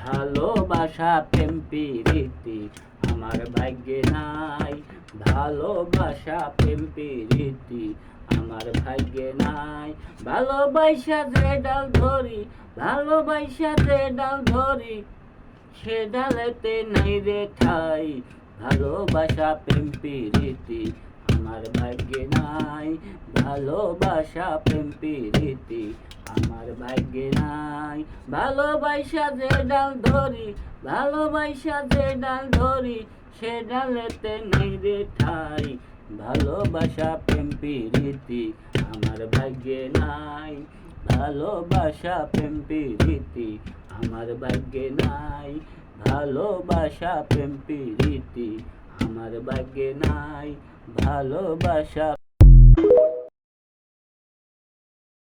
ভালোবাসা প্রেম প্রীতি আমার ভাগ্যে নাই। ভালোবাসা প্রেম প্রীতি আমার ভাগ্যে নাই। ভালোবাসা যে ডাল ধরি, ভালোবাসা যে ডাল ধরি, সে ডালেতে নাই রে ঠাই। ভালোবাসা প্রেম প্রীতি আমার ভাগ্যে নাই। ভালোবাসা প্রেম প্রীতি আমার ভাগ্যে নাই। ভালোবাসা যে ডাল ধরি, ভালোবাসা যে ডাল ধরি, সে ডালেতে নাই রে ঠাই। ভালোবাসা প্রেম প্রীতি আমার ভাগ্যে নাই। ভালোবাসা প্রেম প্রীতি আমার ভাগ্যে নাই। ভালোবাসা প্রেম প্রীতি আমার ভাগ্যে নাই। ভালোবাসা